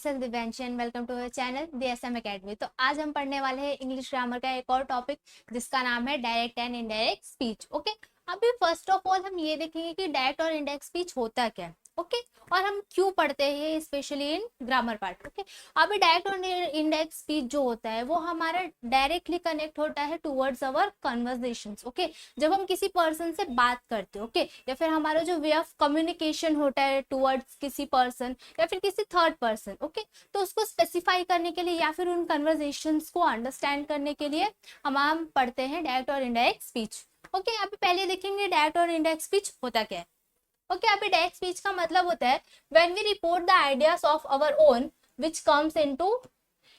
Self Divyanshi and welcome to our channel DSM academy. तो आज हम पढ़ने वाले हैं इंग्लिश ग्रामर का एक और टॉपिक जिसका नाम है direct and indirect speech. Okay, अभी फर्स्ट ऑफ ऑल हम ये देखेंगे कि डायरेक्ट और इनडायरेक्ट स्पीच होता क्या है। ओके, और हम क्यों पढ़ते हैं specially in grammar part. Okay, अभी डायरेक्ट और इनडायरेक्ट स्पीच जो होता है वो हमारा डायरेक्टली कनेक्ट होता है टुवर्ड्स अवर कन्वर्सेशंस। ओके, जब हम किसी पर्सन से बात करते हैं, ओके, या फिर हमारा जो वे ऑफ कम्युनिकेशन होता है टुवर्ड्स किसी पर्सन या फिर किसी थर्ड पर्सन। ओके, तो उसको स्पेसिफाई करने के लिए या फिर उन कन्वर्सेशंस को अंडरस्टैंड करने के लिए हम पढ़ते हैं डायरेक्ट और इनडायरेक्ट स्पीच। ओके, अभी पहले देखेंगे डायरेक्ट और इनडायरेक्ट स्पीच होता क्या है। ओके, अभी डायरेक्ट स्पीच का मतलब होता है when we report the ideas of our own which comes into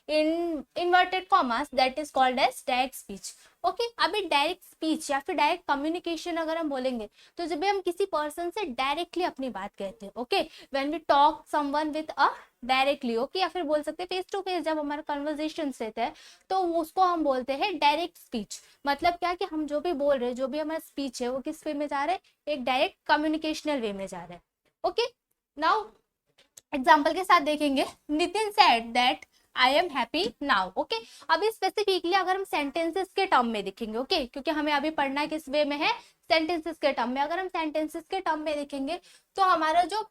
in inverted commas that is called as direct speech. Okay, अभी डायरेक्ट स्पीच या फिर डायरेक्ट कम्युनिकेशन अगर हम बोलेंगे तो जब भी हम किसी पर्सन से डायरेक्टली अपनी बात कहते हैं, okay, when we talk someone with a directly, okay, या फिर बोल सकते हैं फेस टू फेस जब हमारा कन्वर्सेशन रहता है तो उसको हम बोलते हैं डायरेक्ट स्पीच। मतलब क्या कि हम जो भी बोल रहे हैं, जो भी हमारा स्पीच है वो किस वे में जा रहा है, एक डायरेक्ट कम्युनिकेशनल वे में जा रहा है। ओके, नाउ एग्जाम्पल के साथ देखेंगे, Nitin said that I am happy now. Okay, अभी स्पेसिफिकली अगर हम सेंटेंसेस के टर्म में देखेंगे, ओके, क्योंकि हमें अभी पढ़ना किस वे में है, सेंटेंसेस के टर्म में। अगर हम सेंटेंसेस के टर्म में देखेंगे तो हमारा जो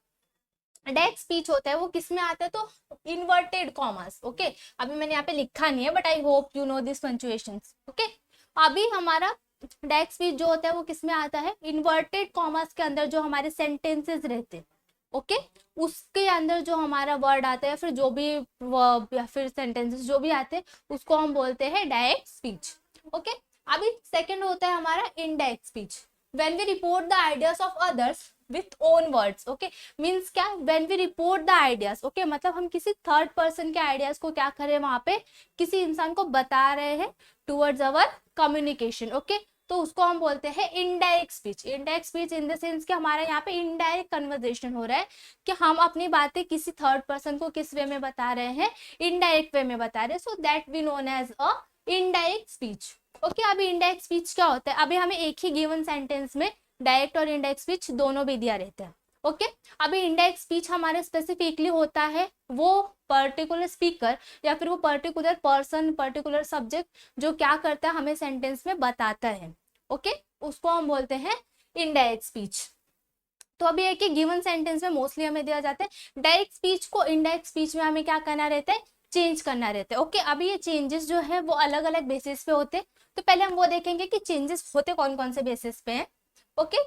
डायरेक्ट स्पीच होता है वो किस में आता है, तो इन्वर्टेड कॉमास। ओके, अभी मैंने यहाँ पे लिखा नहीं है but I hope you know this punctuations. Okay, अभी हमारा डायरेक्ट स्पीच जो होता है वो किस में आता है, इन्वर्टेड कॉमास के अंदर जो हमारे सेंटेंसेस रहते हैं, ओके, उसके अंदर जो हमारा वर्ड आता है या फिर जो भी वर्ब या फिर सेंटेंसेस जो भी आते हैं उसको हम बोलते हैं डायरेक्ट स्पीच। ओके, अभी सेकंड होता है हमारा indirect speech, when we report the ideas of others with own words. Okay, means क्या, when we report the ideas, okay, मतलब हम किसी थर्ड पर्सन के आइडियाज को क्या कर रहे हैं, वहां पे किसी इंसान को बता रहे हैं टुवर्ड्स अवर कम्युनिकेशन। ओके, तो उसको हम बोलते हैं indirect speech. Indirect speech in the sense कि हमारे यहाँ पे इनडायरेक्ट कन्वर्सेशन हो रहा है कि हम अपनी बातें किसी थर्ड पर्सन को किस वे में बता रहे हैं, इनडायरेक्ट वे में बता रहे हैं, so that we known as a indirect speech. Okay, अभी इनडायरेक्ट स्पीच क्या होता है, अभी हमें एक ही गिवन सेंटेंस में डायरेक्ट और इनडायरेक्ट स्पीच दोनों भी दिया रहता है। ओके, अभी इनडायरेक्ट स्पीच हमारे स्पेसिफिकली होता है वो पर्टिकुलर स्पीकर या फिर वो पर्टिकुलर पर्सन, पर्टिकुलर सब्जेक्ट जो क्या करता है हमें सेंटेंस में बताता है। ओके, उसको हम बोलते हैं इनडायरेक्ट स्पीच। तो अभी एक ही गिवन सेंटेंस में मोस्टली हमें दिया जाता है, डायरेक्ट स्पीच को इनडायरेक्ट स्पीच में हमें क्या करना रहता है, चेंज करना रहता है। ओके, अभी ये चेंजेस जो है वो अलग अलग बेसिस पे होते हैं, तो पहले हम वो देखेंगे कि चेंजेस होते कौन कौन से बेसिस पे हैं। ओके,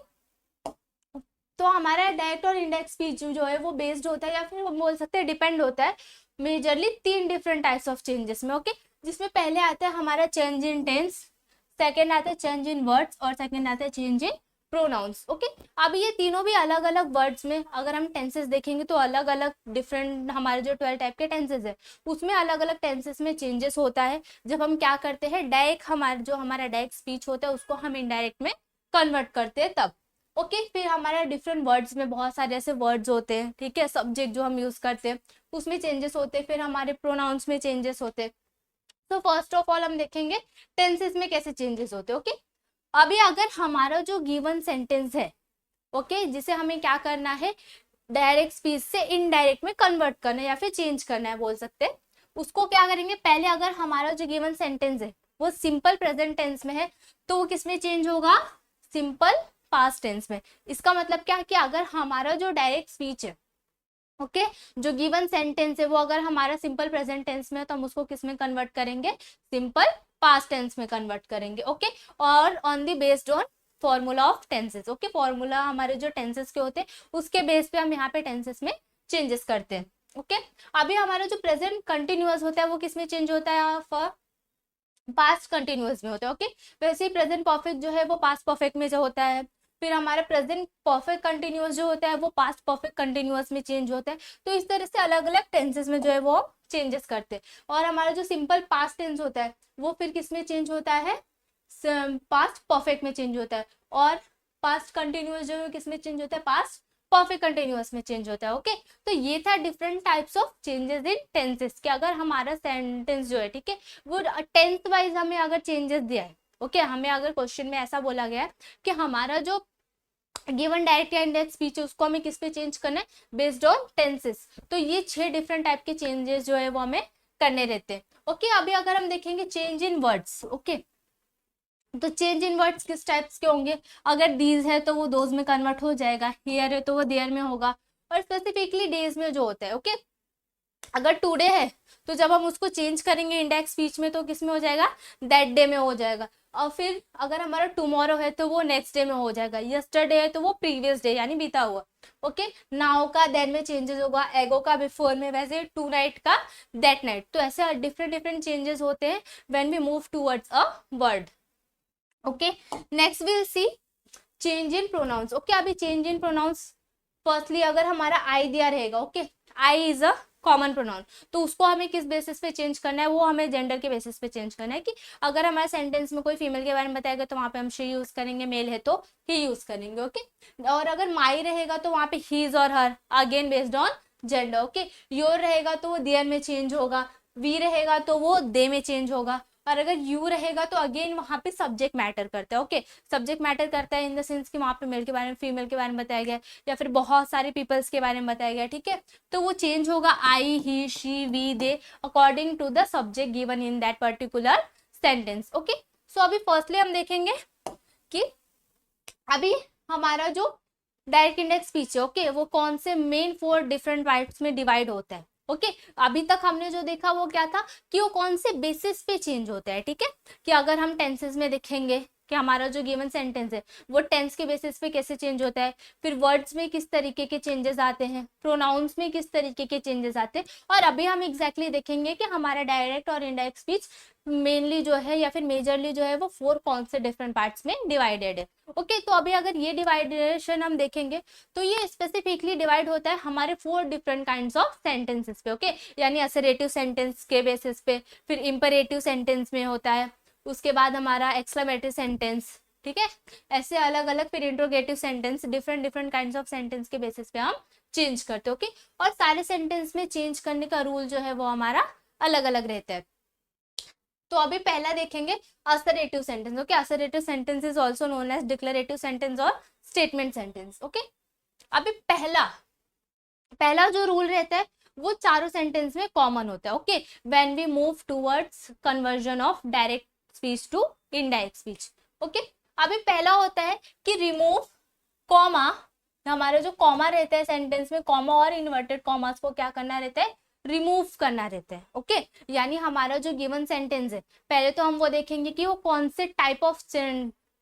तो हमारा डायरेक्ट और इनडायरेक्ट स्पीच जो है वो बेस्ड होता है या फिर हम बोल सकते हैं डिपेंड होता है मेजरली तीन डिफरेंट टाइप्स ऑफ चेंजेस में। ओके, जिसमें पहले आता है हमारा चेंज इन टेंस, सेकेंड आता है चेंज इन वर्ड्स और सेकेंड आता है चेंज इन प्रोनाउंस। ओके, अब ये तीनों भी अलग अलग वर्ड्स में अगर हम टेंसेस देखेंगे तो अलग अलग डिफरेंट हमारे जो 12 टाइप के टेंसेस है उसमें अलग अलग टेंसेस में चेंजेस होता है जब हम क्या करते हैं, डायरेक्ट हमारा डायरेक्ट स्पीच होता है उसको हम इनडायरेक्ट में कन्वर्ट करते हैं तब। ओके, फिर हमारा डिफरेंट वर्ड्स में बहुत सारे ऐसे वर्ड्स होते हैं, ठीक है, सब्जेक्ट जो हम यूज करते हैं उसमें चेंजेस होते हैं, फिर हमारे प्रोनाउंस में चेंजेस होते हैं। तो फर्स्ट ऑफ ऑल हम देखेंगे टेंसेस में कैसे चेंजेस होते हैं। ओके, अभी अगर हमारा जो गिवन सेंटेंस है, ओके, जिसे हमें क्या करना है, डायरेक्ट स्पीच से इनडायरेक्ट में कन्वर्ट करना है या फिर चेंज करना है बोल सकते हैं, उसको क्या करेंगे, पहले अगर हमारा जो गिवन सेंटेंस है वो सिंपल प्रेजेंट टेंस में है तो वो किस में चेंज होगा, सिंपल पास्ट टेंस में। इसका मतलब क्या कि अगर हमारा जो डायरेक्ट स्पीच है, ओके, जो गिवन सेंटेंस है वो अगर हमारा सिंपल प्रेजेंट टेंस में है तो हम उसको किस में कन्वर्ट करेंगे, सिंपल पास्ट टेंस में कन्वर्ट करेंगे। ओके, और on the based on formula of tenses. Okay, formula हमारे जो टेंसेस के होते हैं उसके बेस पे हम यहाँ पे टेंसेस में चेंजेस करते हैं। ओके, अभी हमारा जो प्रेजेंट कंटिन्यूअस होता है वो किस में चेंज होता है, पास्ट कंटिन्यूअस में होता है। ओके, वैसे ही प्रेजेंट परफेक्ट जो है वो पास्ट परफेक्ट में जो होता है, फिर हमारा प्रेजेंट परफेक्ट कंटिन्यूअस जो होता है वो पास्ट परफेक्ट कंटिन्यूअस में चेंज होता है। तो इस तरह से अलग अलग टेंसेस में जो है वो चेंजेस करते हैं। और हमारा जो सिंपल पास्ट टेंस होता है वो फिर किस में चेंज होता है, पास्ट परफेक्ट में चेंज होता है। और पास्ट कंटिन्यूअस जो है किस में चेंज होता है, पास्ट परफेक्ट कंटिन्यूअस में चेंज होता है। ओके, तो ये था different types of changes in tenses कि अगर हमारा सेंटेंस जो है, ठीक है, वो टेंस वाइज हमें अगर चेंजेस दिया है, ओके, हमें अगर क्वेश्चन में ऐसा बोला गया है कि हमारा जो गिवन डायरेक्ट या इनडायरेक्ट स्पीच है उसको हमें किस पे चेंज करना है, बेस्ड ऑन टेंसेस। तो ये 6 डिफरेंट टाइप के चेंजेस जो है वो हमें करने रहते हैं। ओके, अभी अगर हम देखेंगे चेंज इन वर्ड्स, ओके, तो चेंज इन वर्ड्स किस टाइप्स के होंगे, अगर दीज है तो वो दोज में कन्वर्ट हो जाएगा, हियर है तो वो देयर में होगा, और स्पेसिफिकली डेज में जो होता है, ओके, अगर टुडे है तो जब हम उसको चेंज करेंगे इंडेक्स स्पीच में तो किस में हो जाएगा, दैट डे में हो जाएगा। और फिर अगर हमारा टुमारो है तो वो नेक्स्ट डे में हो जाएगा, यस्टरडे है तो वो प्रीवियस डे यानी बीता हुआ। ओके, नाउ का देन में चेंजेस होगा, एगो का बिफोर में, वैसे टू नाइट का दैट नाइट। तो ऐसे डिफरेंट डिफरेंट चेंजेस होते हैं when we move towards a word. Okay, next will see change in pronouns. Okay, अभी चेंज इन प्रोनाउंस, फर्स्टली अगर हमारा आई दिया रहेगा, okay, I is a common pronoun, तो उसको हमें किस बेसिस पे चेंज करना है, वो हमें जेंडर के बेसिस पे चेंज करना है। कि अगर हमारे सेंटेंस में कोई फीमेल के बारे में बताएगा तो वहां पे हम शी यूज करेंगे, मेल है तो ही यूज करेंगे। ओके, और अगर माई रहेगा तो वहां पे हीज और her, again based on gender. Okay, your रहेगा तो वो देयर में चेंज होगा, वी रहेगा तो वो दे में चेंज होगा, और अगर यू रहेगा तो अगेन वहां पे सब्जेक्ट मैटर करता है। ओके, सब्जेक्ट मैटर करता है इन द सेंस कि वहां पे मेल के बारे में, फीमेल के बारे में बताया गया, या फिर बहुत सारे पीपल्स के बारे में बताया गया। ठीक है, तो वो चेंज होगा I, he, she, we, they, according to the subject given in that particular sentence. Okay, so अभी फर्स्टली हम देखेंगे कि अभी हमारा जो डायरेक्ट इंडेक्स स्पीच है, ओके, वो कौन से मेन 4 डिफरेंट टाइप्स में डिवाइड होता है। ओके, अभी तक हमने जो देखा वो क्या था कि वो कौन से बेसिस पे चेंज होता है। ठीक है, कि अगर हम टेंसेस में देखेंगे कि हमारा जो गिवन सेंटेंस है वो टेंस के बेसिस पे कैसे चेंज होता है, फिर वर्ड्स में किस तरीके के चेंजेस आते हैं, प्रोनाउंस में किस तरीके के चेंजेस आते हैं, और अभी हम एग्जैक्टली देखेंगे कि हमारा डायरेक्ट और इनडायरेक्ट स्पीच मेनली जो है या फिर मेजरली जो है वो 4 कौन से डिफरेंट पार्ट्स में डिवाइडेड है। ओके, तो अभी अगर ये डिवाइडेशन हम देखेंगे तो ये स्पेसिफिकली डिवाइड होता है हमारे 4 डिफरेंट काइंड्स ऑफ सेंटेंसेस पे। ओके, यानी असरेटिव सेंटेंस के बेसिस पे, फिर इंपरेटिव सेंटेंस में होता है, उसके बाद हमारा एक्सक्लेमेटरी सेंटेंस, ठीक है, ऐसे अलग अलग, फिर interrogative sentence, different different kinds of sentence के बेसिस पे हम चेंज करते हैं। ओके, और सारे सेंटेंस में चेंज करने का रूल जो है वो हमारा अलग अलग रहता है। तो अभी पहला देखेंगे assertive sentence. Okay, assertive sentence is also known as declarative sentence और स्टेटमेंट सेंटेंस। ओके, अभी पहला पहला जो रूल रहता है वो चारों सेंटेंस में कॉमन होता है। Okay, when we move towards conversion of direct speech to indirect speech. Okay, अभी पहला होता है कि रिमूव कॉमा, हमारा जो कॉमा रहता है सेंटेंस में, कॉमा और इन्वर्टेड कॉमास को क्या करना रहता है, रिमूव करना रहता है। ओके, यानी हमारा जो गिवन सेंटेंस है, पहले तो हम वो देखेंगे कि वो कौन से टाइप ऑफ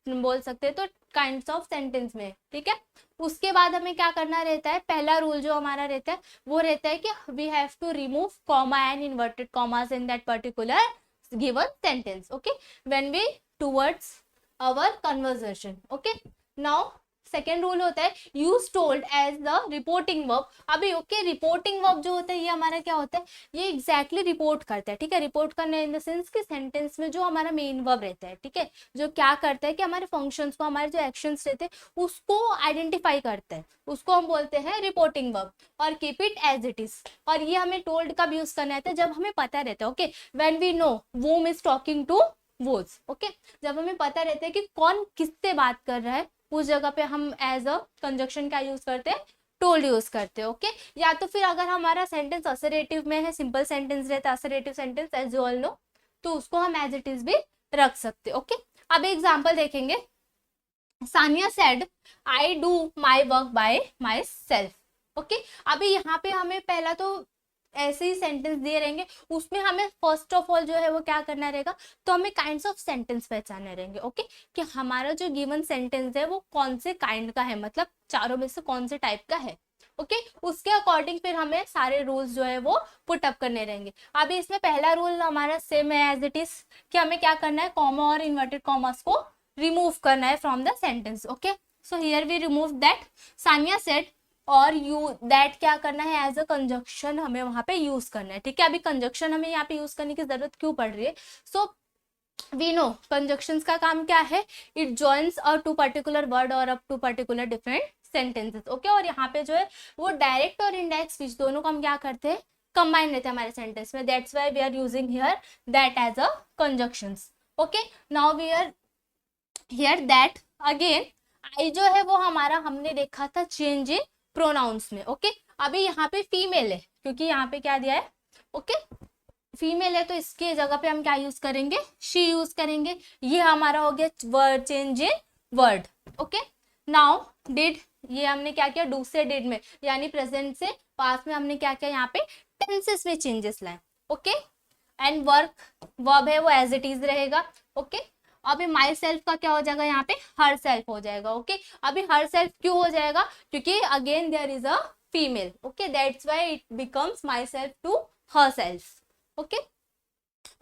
बोल सकते हैं, तो काइंड्स ऑफ सेंटेंस में। ठीक है, उसके बाद हमें क्या करना रहता है, पहला रूल जो हमारा रहता है वो रहता है कि we have to remove comma and inverted commas in that particular given sentence. Okay, when we towards our conversation. Okay, now second rule होता है use told as the reporting verb. अभी ओके, रिपोर्टिंग वर्ब जो होता है ये हमारा क्या होता है, ये एग्जैक्टली रिपोर्ट करता है। ठीक है, रिपोर्ट करना इन द सेंस कि सेंटेंस में जो हमारा मेन वर्ब रहता है, ठीक है, जो क्या करता है कि हमारे फंक्शंस को, हमारे जो एक्शंस रहते हैं उसको आइडेंटिफाई करता है, उसको हम बोलते हैं रिपोर्टिंग वर्ब। और keep it as it is. और ये हमें टोल्ड कब यूज करना रहता है, जब हमें पता रहता है, okay, when we know whom is talking to whose. Okay, जब हमें पता रहता है कि कौन किससे बात कर रहा है, उस जगह पे हम एज अ कंजक्शन क्या यूज करते हैं, टोल्ड यूज करते हैं। ओके, या तो फिर अगर हमारा सेंटेंस असरेटिव में है, सिंपल सेंटेंस रहता है assertive sentence as you all know, तो उसको हम एज इट इज भी रख सकते हैं। ओके, अब एग्जांपल देखेंगे, Sania said I do my work by my self. Okay, अभी यहाँ पे हमें पहला तो ऐसे ही सेंटेंस दिए रहेंगे, उसमें हमें फर्स्ट ऑफ ऑल जो है वो क्या करना रहेगा, तो हमें काइंड्स ऑफ सेंटेंस पहचाने रहेंगे। ओके, कि हमारा जो गिवन सेंटेंस है वो कौन से काइंड का है, मतलब चारों में से कौन से टाइप का है। ओके, उसके अकॉर्डिंग फिर हमें सारे रूल्स जो है वो पुट अप करने रहेंगे। अभी इसमें पहला रूल हमारा सेम है एज इट इज, कि हमें क्या करना है, कॉमा और इन्वर्टेड कॉमास को रिमूव करना है from the sentence. Okay, so here we remove that Sania said, और यू दैट क्या करना है, एज अ कंजक्शन हमें वहां पे यूज करना है। ठीक है, अभी कंजक्शन हमें यहाँ पे यूज करने की जरूरत क्यों पड़ रही है, सो वी नो कंजक्शंस का काम क्या है, it joins a to particular word और up to particular different sentences. Okay, और यहाँ पे जो है वो डायरेक्ट और इनडायरेक्ट स्पीच दोनों को हम क्या करते हैं, कंबाइन रहते हैं हमारे सेंटेंस में, that's why we are using here that as a conjunctions. Okay, now we are here that again, I जो है वो हमारा हमने देखा था चेंज इन प्रोनाउंस में। ओके, अभी यहाँ पे फीमेल है क्योंकि यहाँ पे क्या दिया है, ओके फीमेल है, तो इसके जगह पे हम क्या यूज करेंगे, शी यूज करेंगे। ये हमारा हो गया word change in word. Okay, now did, ये हमने क्या किया, डू से डिड में, यानी प्रेजेंट से पास्ट में हमने क्या किया, यहाँ पे टेंसेस में चेंजेस लाए। ओके, एंड वर्क वर्ब है वो एज इट इज रहेगा। ओके, अभी माई सेल्फ का क्या हो जाएगा, यहाँ पे हर सेल्फ हो जाएगा। ओके, अभी हर सेल्फ क्यों हो जाएगा, क्योंकि again there is a female. Okay, that's why it becomes myself to herself. Okay,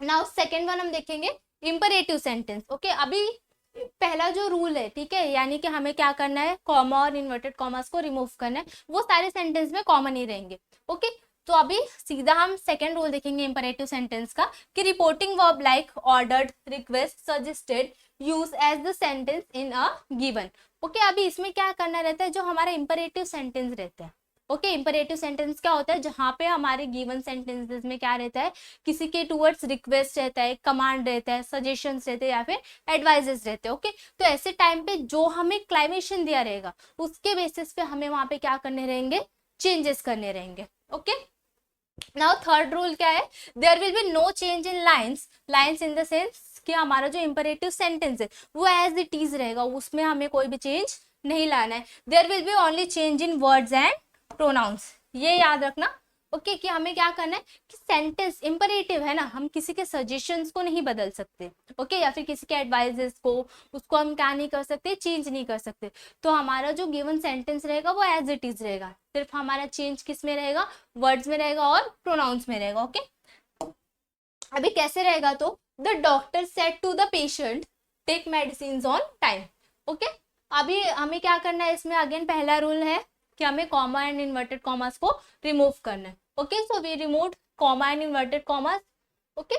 now second one हम देखेंगे इंपरेटिव सेंटेंस। ओके, अभी पहला जो रूल है, ठीक है, यानी कि हमें क्या करना है, कॉमा और इन्वर्टेड कॉमर्स को रिमूव करना है, वो सारे सेंटेंस में कॉमन ही रहेंगे। ओके, तो अभी सीधा हम सेकेंड रूल देखेंगे इंपरेटिव सेंटेंस का, कि reporting verb like ordered, request, suggested use as the sentence in a given. Okay, अभी इसमें क्या करना रहता है, जो हमारा इंपरेटिव सेंटेंस रहता है। ओके, इंपरेटिव सेंटेंस क्या होता है, जहां पे हमारे गिवन सेंटेंसेस में क्या रहता है, किसी के टूवर्ड्स रिक्वेस्ट रहता है, कमांड रहता है, सजेशंस रहते हैं या फिर एडवाइजेस रहते हैं। ओके, तो ऐसे टाइम पे जो हमें क्लाइमेशन दिया रहेगा उसके बेसिस पे हमें वहां पे क्या करने रहेंगे, चेंजेस करने रहेंगे। ओके, नाउ थर्ड रूल क्या है, there will be no change in lines, lines in the sense कि हमारा जो इंपरेटिव सेंटेंस है वो एज इट इज रहेगा, उसमें हमें कोई भी चेंज नहीं लाना है। There will be only change in words and pronouns, ये याद रखना। ओके, कि हमें क्या करना है कि सेंटेंस इंपरेटिव है ना, हम किसी के सजेशंस को नहीं बदल सकते। ओके, या फिर किसी के एडवाइजेस को, उसको हम क्या नहीं कर सकते, चेंज नहीं कर सकते। तो हमारा जो गिवन सेंटेंस रहेगा वो एज इट इज रहेगा, सिर्फ हमारा चेंज किस में रहेगा, वर्ड्स में रहेगा और प्रोनाउंस में रहेगा। ओके, अभी कैसे रहेगा, तो the doctor said to the patient take medicine on time. Okay, अभी हमें क्या करना है, इसमें अगेन पहला रूल है कि हमें कॉमा एंड इन्वर्टेड कॉमर्स को रिमूव करना है। Okay, so we remove comma and inverted commas. Okay,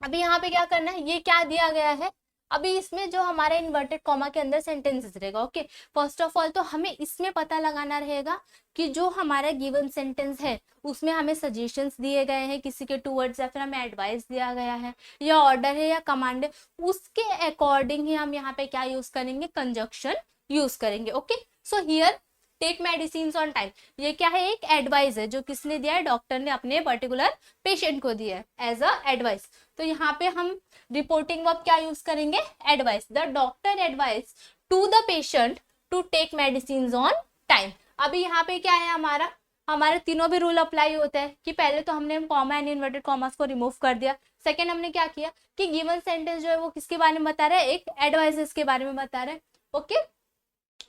अभी यहाँ पे क्या करना है, ये क्या दिया गया है, अभी इसमें जो हमारा इन्वर्टेड कॉमा के अंदर सेंटेंसेस रहेगा। ओके, फर्स्ट ऑफ ऑल तो हमें इसमें पता लगाना रहेगा कि जो हमारा गिवन सेंटेंस है उसमें हमें सजेशंस दिए गए हैं किसी के टूवर्ड्स, या फिर हमें एडवाइस दिया गया है, या ऑर्डर है या कमांड है, उसके अकॉर्डिंग ही हम यहाँ पे क्या यूज करेंगे, कंजक्शन यूज करेंगे। Okay, so here take medicine on time, ये क्या है, एक एडवाइस है जो किसने दिया है, डॉक्टर ने अपने पर्टिकुलर पेशेंट को दिया है एज अ एडवाइस। तो यहाँ पे हम रिपोर्टिंग वर्ब क्या यूज करेंगे, advice, the doctor advice to the patient to take medicine on time. अभी यहाँ पे क्या है, हमारा हमारे तीनों भी रूल अप्लाई होता है कि पहले तो हमने कॉमा एंड इन्वर्टेड कॉमर्स को रिमूव कर दिया। सेकेंड हमने क्या किया कि गिवन सेंटेंस जो है वो किसके बारे में बता रहा है, एक एडवाइसेस के बारे में बता रहा है। ओके,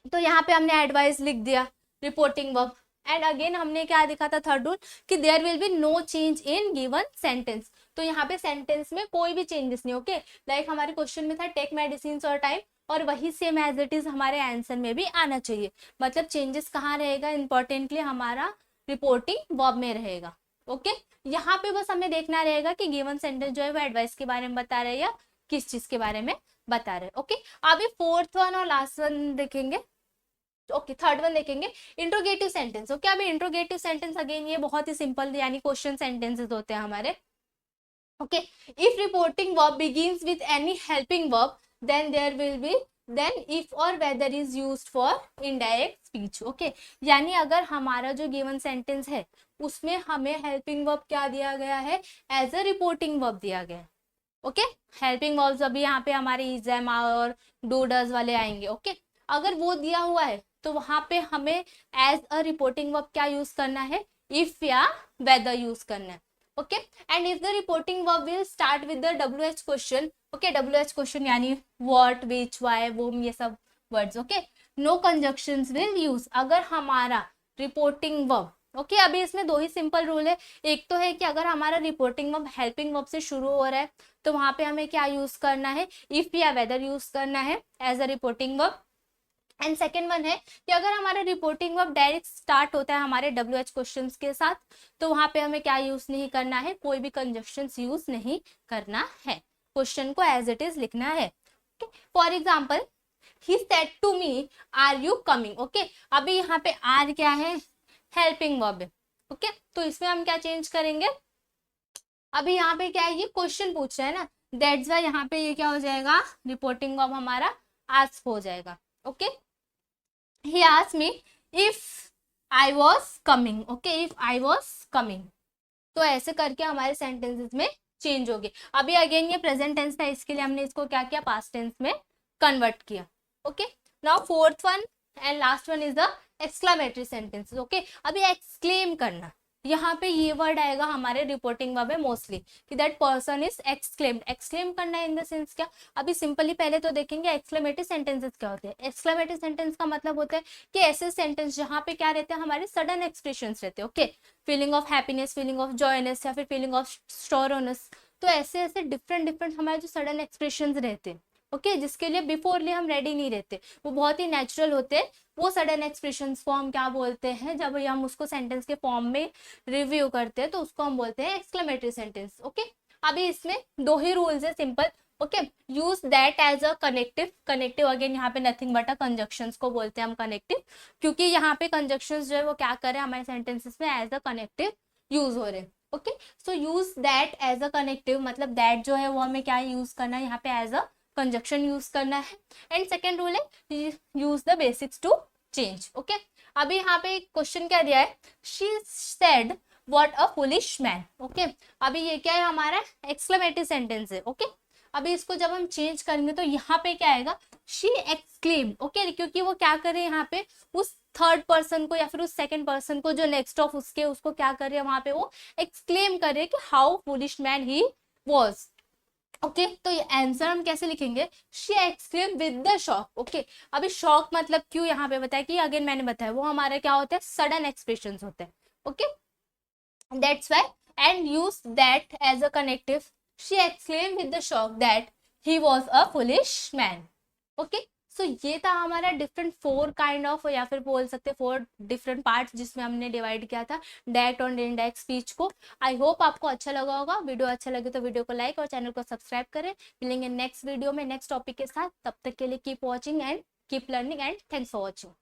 तो यहाँ पे हमने एडवाइस लिख दिया, रिपोर्टिंग वर्ब। एंड अगेन हमने क्या दिखा था, थर्ड रूल, कि there will be no change in given sentence, तो यहाँ पे सेंटेंस में कोई भी चेंजेस नहीं। ओके, लाइक हमारे क्वेश्चन में था टेक मेडिसिन और टाइम, और वही सेम एज इट इज हमारे आंसर में भी आना चाहिए। मतलब चेंजेस कहाँ रहेगा, इंपॉर्टेंटली हमारा रिपोर्टिंग वर्ब में रहेगा। ओके, यहाँ पे बस हमें देखना रहेगा कि गिवन सेंटेंस जो है वो एडवाइस के बारे में बता रहे हैं या किस चीज के बारे में बता रहे हैं। ओके, अभी फोर्थ वन और लास्ट वन देखेंगे। ओके, थर्ड वन देखेंगे इंट्रोगेटिव सेंटेंस। ओके, अभी इंट्रोगेटिव सेंटेंस अगेन ये बहुत ही सिंपल यानी क्वेश्चन सेंटेंसेस होते हैं हमारे। Okay, if reporting verb begins with any helping verb then there will be then if or whether is used for indirect speech. Okay, यानी अगर हमारा जो गिवन सेंटेंस है उसमें हमें हेल्पिंग वर्ब क्या दिया गया है, एज अ रिपोर्टिंग वर्ब दिया गया है। ओके, हेल्पिंग वर्ब्स अभी यहाँ पे हमारे इज एम और डू डज वाले आएंगे। ओके, अगर वो दिया हुआ है तो वहां पे हमें एज अ रिपोर्टिंग वर्ब क्या यूज करना है, इफ या वेदर यूज करना है। Okay, and if the reporting verb will start with the WH question. Okay, WH question यानी व्हाट, विच, व्हाई, वोम, ये सब words. Okay, no conjunctions will use अगर हमारा रिपोर्टिंग वर्ब। ओके, अभी इसमें दो ही सिंपल रूल है, एक तो है कि अगर हमारा रिपोर्टिंग वर्ब हेल्पिंग वर्ब से शुरू हो रहा है तो वहां पे हमें क्या यूज करना है, इफ या वेदर यूज करना है as a reporting verb. And second one है कि अगर हमारा रिपोर्टिंग वर्ब डायरेक्ट स्टार्ट होता है हमारे WH क्वेश्चंस के साथ तो वहां पे हमें क्या यूज नहीं करना है, कोई भी कंजक्शंस यूज नहीं करना है, क्वेश्चन को एज इट इज लिखना है। For example, he said to me are you coming. Okay, अभी यहाँ पे आर क्या है, हेल्पिंग वर्ब है। ओके, तो इसमें हम क्या चेंज करेंगे, अभी यहाँ पे क्या है, ये क्वेश्चन पूछ रहा है ना, दैट्स वाई यहाँ पे ये क्या हो जाएगा, रिपोर्टिंग वर्ब हमारा आस्क हो जाएगा। Okay, he asked me if I was coming, okay, if I was coming. तो ऐसे करके हमारे सेंटेंसेस में चेंज हो गए। अभी अगेन ये प्रेजेंट टेंस था, इसके लिए हमने इसको क्या किया, पास्ट टेंस में कन्वर्ट किया। Okay, now fourth one and last one is the exclamatory sentences. Okay, अभी एक्सक्लेम करना, यहाँ पे ये वर्ड आएगा हमारे रिपोर्टिंग वर्ब है मोस्टली, कि that person is exclaimed. Exclaim करना इन द सेंस क्या, अभी सिंपली पहले तो देखेंगे एक्सक्लेमेटरी सेंटेंसेस क्या होते हैं। एक्सक्लेमेटरी सेंटेंस का मतलब होता है कि ऐसे सेंटेंस जहाँ पे क्या रहते हैं, हमारे सडन एक्सप्रेशंस रहते हैं। Okay, feeling of happiness, feeling of joyness या फिर फीलिंग ऑफ स्टोरनेस। तो ऐसे ऐसे डिफरेंट डिफरेंट हमारे जो सडन एक्सप्रेशंस रहते हैं, ओके, जिसके लिए बिफोरली हम रेडी नहीं रहते, वो बहुत ही नेचुरल होते हैं। वो सडन एक्सप्रेशंस को हम क्या बोलते हैं, जब हम उसको सेंटेंस के फॉर्म में रिव्यू करते हैं तो उसको हम बोलते हैं एक्सक्लेमेटरी सेंटेंस। ओके, अभी इसमें दो ही रूल्स है, simple. Okay, use that as a connective. Connective again यहाँ पे नथिंग बट अ कंजक्शंस को बोलते हैं हम कनेक्टिव, क्योंकि यहाँ पे कंजक्शंस जो है वो क्या कर रहे हैं हमारे सेंटेंसेस में एज अ कनेक्टिव यूज हो रहे हैं। Okay, so use that as a connective, मतलब दैट जो है वो हमें क्या यूज करना है, यहाँ पे एज अ कंजक्शन यूज करना है। एंड सेकेंड रूल है use the basics to change. Okay, अभी यहाँ पे क्वेश्चन क्या दिया है, she said what a foolish man. Okay, अभी ये क्या है, हमारा एक्सक्लेमेटरी सेंटेंस है। ओके, अभी इसको जब हम चेंज करेंगे तो यहाँ पे क्या आएगा, शी एक्सक्लेम। ओके, क्योंकि वो क्या करे यहाँ पे, उस थर्ड पर्सन को या फिर उस सेकंड पर्सन को जो नेक्स्ट ऑफ उसके, उसको क्या करे वहां पे वो एक्सक्लेम करे कि how foolish man he was. Okay, तो ये आंसर हम कैसे लिखेंगे, she exclaim with the shock. Okay, अभी शॉक मतलब क्यों यहाँ पे बताया कि अगेन मैंने बताया वो हमारे क्या होते हैं, सडन एक्सप्रेशन होते हैं। Okay, that's why and use that as a connective, she exclaim with the shock that he was a foolish man. Okay, so ये था हमारा डिफरेंट फोर काइंड ऑफ, या फिर बोल सकते फोर डिफरेंट पार्ट्स जिसमें हमने डिवाइड किया था डायरेक्ट और इनडायरेक्ट स्पीच को। आई होप आपको अच्छा लगा होगा। वीडियो अच्छा लगे तो वीडियो को लाइक और चैनल को सब्सक्राइब करें। मिलेंगे नेक्स्ट वीडियो में नेक्स्ट टॉपिक के साथ, तब तक के लिए keep watching and keep learning and thanks for watching.